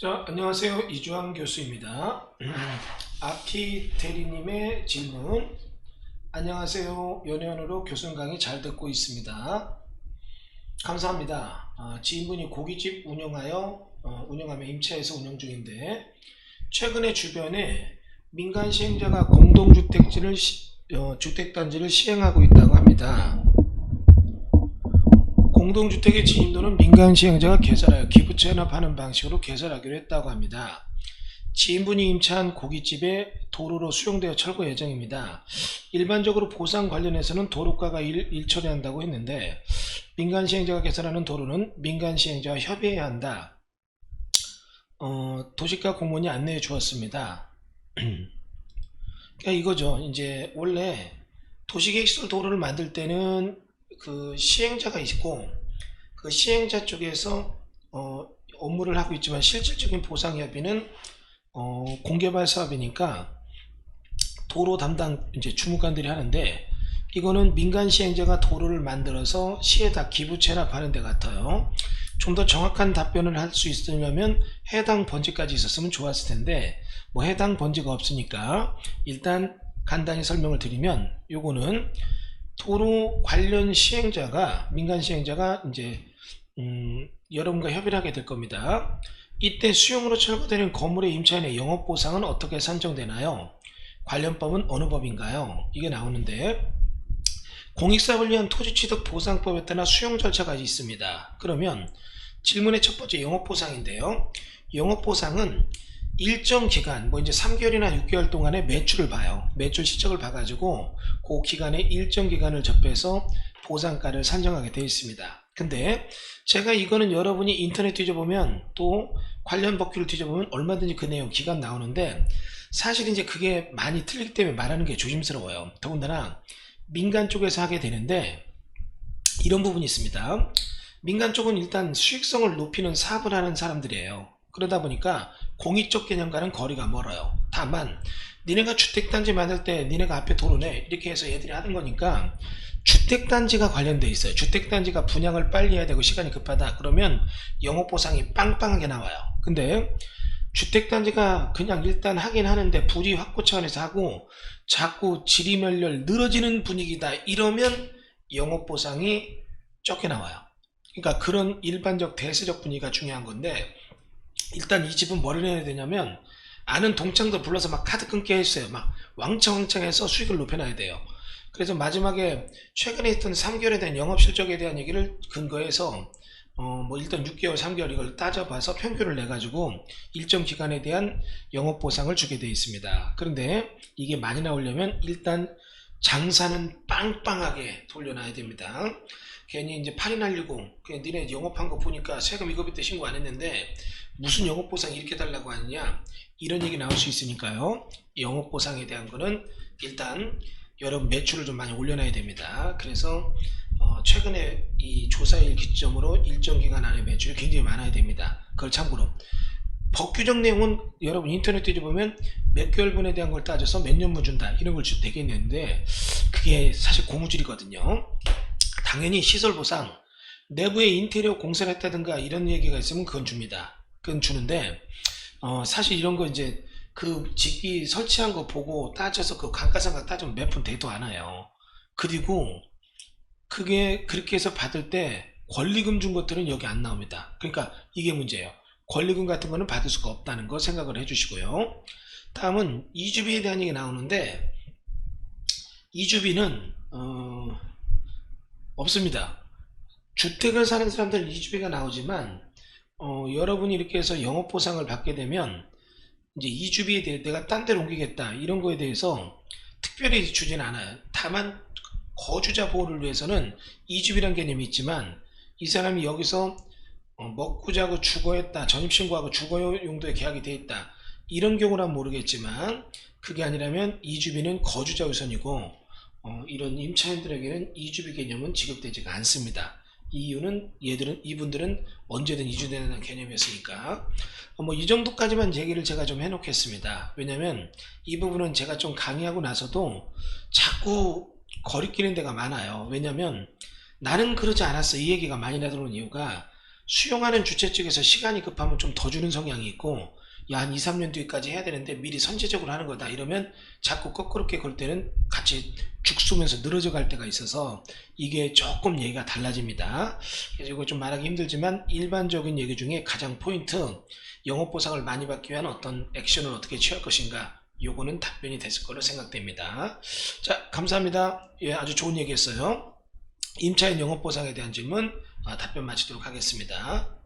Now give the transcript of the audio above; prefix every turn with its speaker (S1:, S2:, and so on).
S1: 자, 안녕하세요. 이주환 교수입니다. 아키테리님의 질문. 안녕하세요. 연애원으로 교수님 강의 잘 듣고 있습니다. 감사합니다. 지인분이 고깃집 운영하며 임차해서 운영 중인데 최근에 주변에 민간 시행자가 주택단지를 시행하고 있다고 합니다. 공동주택의 진입도는 민간 시행자가 개설하여 기부채납하는 방식으로 개설하기로 했다고 합니다. 지인분이 임차한 고깃집에 도로로 수용되어 철거 예정입니다. 일반적으로 보상 관련해서는 도로가가 일 처리한다고 했는데 민간 시행자가 개설하는 도로는 민간 시행자와 협의해야 한다. 도시가 공무원이 안내해 주었습니다. 그러니까 이거죠. 이제 원래 도시계획시설 도로를 만들 때는 그 시행자가 있고 그 시행자 쪽에서 업무를 하고 있지만 실질적인 보상 협의는 공개발 사업이니까 도로 담당 이제 주무관들이 하는데 이거는 민간 시행자가 도로를 만들어서 시에다 기부 체납하는 데 같아요. 좀 더 정확한 답변을 할 수 있으려면 해당 번지까지 있었으면 좋았을 텐데 뭐 해당 번지가 없으니까 일단 간단히 설명을 드리면 요거는 도로 관련 시행자가 민간 시행자가 이제 여러분과 협의를 하게 될 겁니다. 이때 수용으로 철거되는 건물의 임차인의 영업보상은 어떻게 산정되나요? 관련법은 어느 법인가요? 이게 나오는데 공익사업을 위한 토지취득 보상법에 따라 수용 절차가 있습니다. 그러면 질문의 첫 번째 영업보상인데요. 영업보상은 일정 기간, 뭐 이제 3개월이나 6개월 동안의 매출을 봐요. 매출 실적을 봐가지고 그 기간에 일정 기간을 접해서 보상가를 산정하게 되어 있습니다. 근데 제가 이거는 여러분이 인터넷 뒤져보면 또 관련 법규를 뒤져보면 얼마든지 그 내용 기간 나오는데 사실 이제 그게 많이 틀리기 때문에 말하는 게 조심스러워요. 더군다나 민간 쪽에서 하게 되는데 이런 부분이 있습니다. 민간 쪽은 일단 수익성을 높이는 사업을 하는 사람들이에요. 그러다 보니까 공익적 개념과는 거리가 멀어요. 다만 니네가 주택단지 만들 때 니네가 앞에 도로네 이렇게 해서 얘들이 하는 거니까 주택단지가 관련돼 있어요. 주택단지가 분양을 빨리 해야 되고 시간이 급하다 그러면 영업보상이 빵빵하게 나와요. 근데 주택단지가 그냥 일단 하긴 하는데 부지 확보 차원에서 하고 자꾸 지리멸렬 늘어지는 분위기다 이러면 영업보상이 적게 나와요. 그러니까 그런 일반적 대세적 분위기가 중요한 건데 일단 이 집은 뭐를 해야 되냐면 아는 동창들 불러서 막 카드 끊게 해주세요. 막 왕창왕창 해서 수익을 높여놔야 돼요. 그래서 마지막에 최근에 있던 3개월에 대한 영업실적에 대한 얘기를 근거해서 뭐 일단 6개월 3개월 이걸 따져봐서 평균을 내가지고 일정 기간에 대한 영업보상을 주게 되어 있습니다. 그런데 이게 많이 나오려면 일단 장사는 빵빵하게 돌려놔야 됩니다. 괜히 이제 팔이 날리고 그냥 니네 영업한 거 보니까 세금 이거 그때 신고 안 했는데 무슨 영업보상 이렇게 달라고 하느냐 이런 얘기 나올 수 있으니까요. 영업보상에 대한 거는 일단 여러분 매출을 좀 많이 올려놔야 됩니다. 그래서 최근에 이 조사일 기점으로 일정 기간 안에 매출이 굉장히 많아야 됩니다. 그걸 참고로 법규적 내용은 여러분 인터넷 뒤져보면 몇 개월분에 대한 걸 따져서 몇 년분 준다 이런 걸 되겠는데 그게 사실 고무줄이거든요. 당연히 시설보상 내부에 인테리어 공사를 했다든가 이런 얘기가 있으면 그건 줍니다. 그건 주는데 사실 이런 거 이제 그 집이 설치한 거 보고 따져서 그 감가상각 따지면 몇 푼 되도 않아요. 그리고 그게 그렇게 해서 받을 때 권리금 준 것들은 여기 안 나옵니다. 그러니까 이게 문제예요. 권리금 같은 거는 받을 수가 없다는 거 생각을 해주시고요. 다음은 이주비에 대한 얘기 나오는데 이주비는 없습니다. 주택을 사는 사람들은 이주비가 나오지만 여러분이 이렇게 해서 영업보상을 받게 되면 이제 이주비에 대해 내가 딴 데로 옮기겠다 이런 거에 대해서 특별히 주진 않아요. 다만 거주자 보호를 위해서는 이주비란 개념이 있지만 이 사람이 여기서 먹고 자고 주거했다 전입신고하고 주거 용도의 계약이 돼 있다 이런 경우란 모르겠지만 그게 아니라면 이주비는 거주자 우선이고 이런 임차인들에게는 이주비 개념은 지급되지가 않습니다. 이유는 이분들은 언제든 이주되는 개념이었으니까 뭐 이 정도까지만 얘기를 제가 좀 해놓겠습니다. 왜냐면 이 부분은 제가 좀 강의하고 나서도 자꾸 거리끼는 데가 많아요. 왜냐면 나는 그러지 않았어 이 얘기가 많이 나들어오는 이유가 수용하는 주체 측에서 시간이 급하면 좀 더 주는 성향이 있고, 야, 한 2, 3년 뒤까지 해야 되는데 미리 선제적으로 하는 거다 이러면 자꾸 거꾸롭게 걸 때는 같이 죽쓰면서 늘어져 갈 때가 있어서 이게 조금 얘기가 달라집니다. 그래서 이거 좀 말하기 힘들지만 일반적인 얘기 중에 가장 포인트, 영업 보상을 많이 받기 위한 어떤 액션을 어떻게 취할 것인가, 요거는 답변이 됐을 걸로 생각됩니다. 자, 감사합니다. 예, 아주 좋은 얘기였어요. 임차인 영업 보상에 대한 질문 답변 마치도록 하겠습니다.